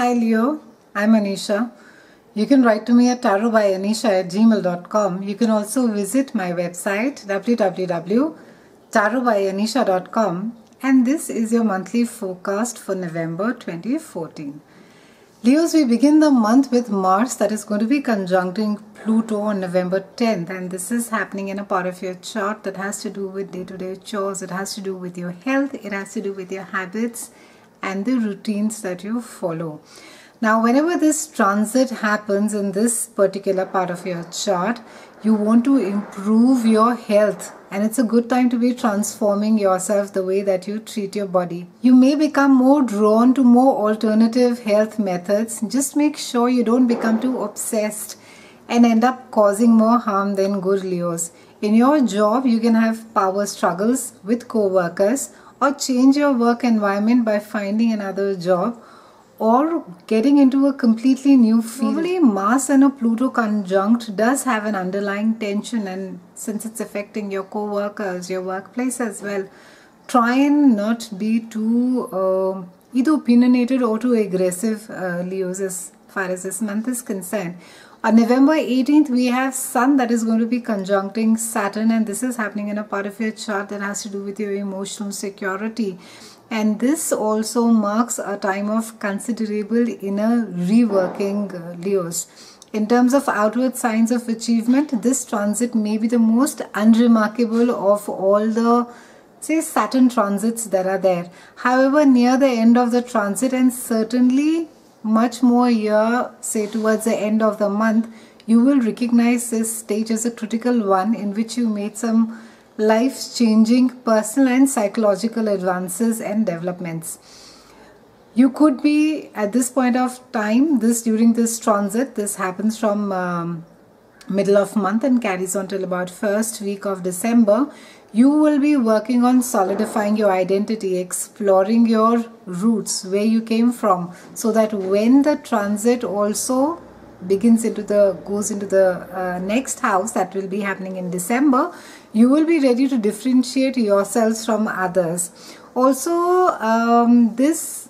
Hi Leo, I'm Anisha. You can write to me at tarotbyanisha@gmail.com. You can also visit my website www.tarotbyanisha.com, and this is your monthly forecast for November 2014. Leos, we begin the month with Mars that is going to be conjuncting Pluto on November 10th, and this is happening in a part of your chart that has to do with day-to-day chores. It has to do with your health, it has to do with your habits and the routines that you follow. Now, whenever this transit happens in this particular part of your chart, you want to improve your health, and it's a good time to be transforming yourself, the way that you treat your body. You may become more drawn to more alternative health methods. Just make sure you don't become too obsessed and end up causing more harm than good, Leos. In your job, you can have power struggles with co-workers, or change your work environment by finding another job, or getting into a completely new field. Normally, Mars and a Pluto conjunct does have an underlying tension, and since it's affecting your co-workers, your workplace as well, try and not be too either opinionated or too aggressive, Leos, as far as this month is concerned. On November 18th, we have Sun that is going to be conjuncting Saturn, and this is happening in a part of your chart that has to do with your emotional security. And this also marks a time of considerable inner reworking, Leos. In terms of outward signs of achievement, this transit may be the most unremarkable of all the, say, Saturn transits that are there. However, near the end of the transit, and certainly much more here, say towards the end of the month, you will recognize this stage as a critical one in which you made some life-changing personal and psychological advances and developments. You could be at this point of time, during this transit, this happens from middle of month and carries on till about first week of December. You will be working on solidifying your identity, exploring your roots, where you came from, so that when the transit also goes into the next house that will be happening in December, you will be ready to differentiate yourselves from others. Also, this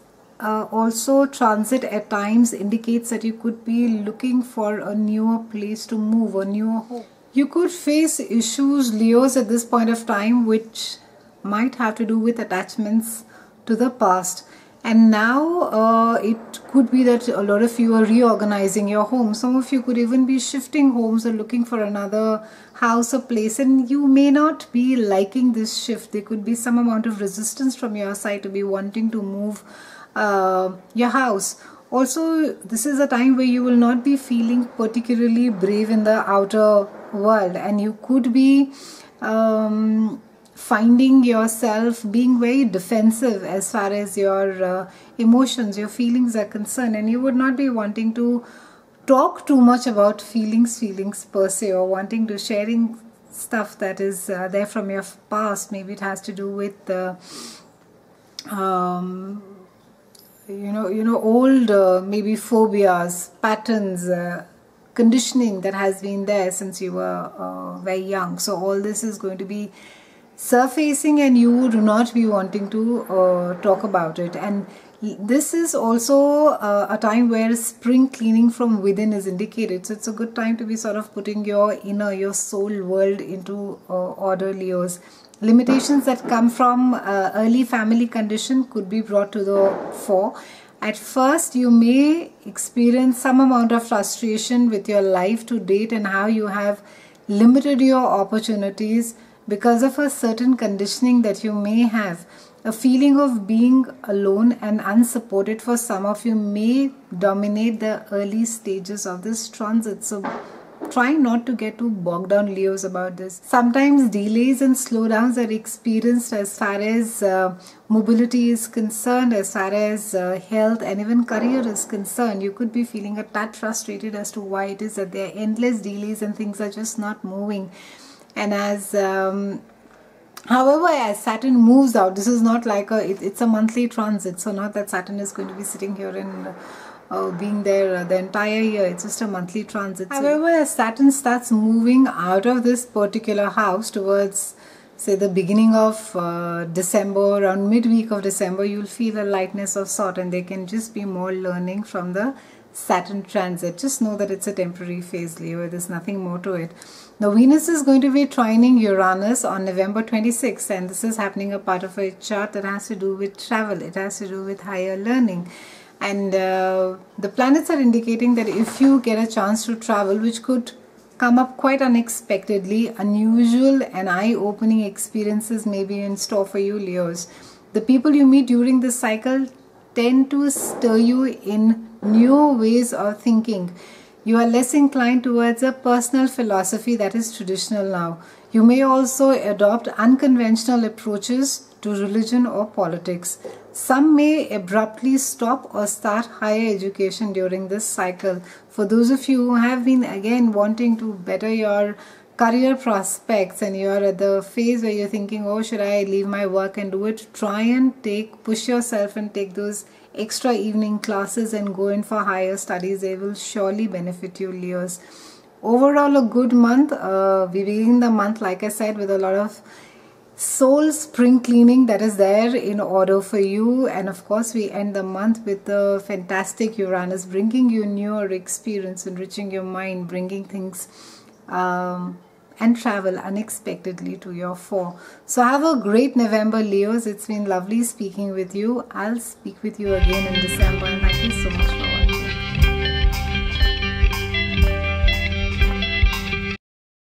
transit at times indicates that you could be looking for a newer place to move, a newer home. You could face issues, Leos, at this point of time, which might have to do with attachments to the past. And now it could be that a lot of you are reorganizing your home. Some of you could even be shifting homes or looking for another house or place, and you may not be liking this shift. There could be some amount of resistance from your side to be wanting to move your house. Also, this is a time where you will not be feeling particularly brave in the outer world, and you could be finding yourself being very defensive as far as your emotions, your feelings are concerned, and you would not be wanting to talk too much about feelings per se, or wanting to sharing stuff that is there from your past. Maybe it has to do with old maybe phobias, patterns, conditioning that has been there since you were very young. So all this is going to be surfacing, and you would not be wanting to talk about it. And this is also a time where spring cleaning from within is indicated. So it's a good time to be sort of putting your soul world into order, Leos. Limitations that come from early family condition could be brought to the fore. At first, you may experience some amount of frustration with your life to date and how you have limited your opportunities because of a certain conditioning that you may have. A feeling of being alone and unsupported for some of you may dominate the early stages of this transit. So try not to get too bogged down, Leos, about this. Sometimes delays and slowdowns are experienced as far as mobility is concerned, as far as health and even career is concerned. You could be feeling a tad frustrated as to why it is that there are endless delays and things are just not moving. And however, as Saturn moves out, this is not like it's a monthly transit, so not that Saturn is going to be sitting here and being there the entire year. It's just a monthly transit. However, as Saturn starts moving out of this particular house towards say the beginning of December, around midweek of December, you'll feel a lightness of sort, and there can just be more learning from the Saturn transit. Just know that it's a temporary phase, Leo. There's nothing more to it. Now, Venus is going to be trining Uranus on November 26th, and this is happening a part of a chart that has to do with travel. It has to do with higher learning. And the planets are indicating that if you get a chance to travel, which could come up quite unexpectedly, unusual and eye-opening experiences may be in store for you, Leos. The people you meet during this cycle tend to stir you in new ways of thinking. You are less inclined towards a personal philosophy that is traditional now. You may also adopt unconventional approaches to religion or politics. Some may abruptly stop or start higher education during this cycle. For those of you who have been again wanting to better your career prospects, and you're at the phase where you're thinking, oh, should I leave my work and do it? Try and push yourself and take those extra evening classes and go in for higher studies. They will surely benefit you, Leos. Overall, a good month. We begin the month, like I said, with a lot of soul spring cleaning that is there in order for you, and of course we end the month with the fantastic Uranus bringing you newer experience, enriching your mind, bringing things and travel unexpectedly to your fore. So have a great November, Leos. It's been lovely speaking with you. I'll speak with you again in December, and thank you so much for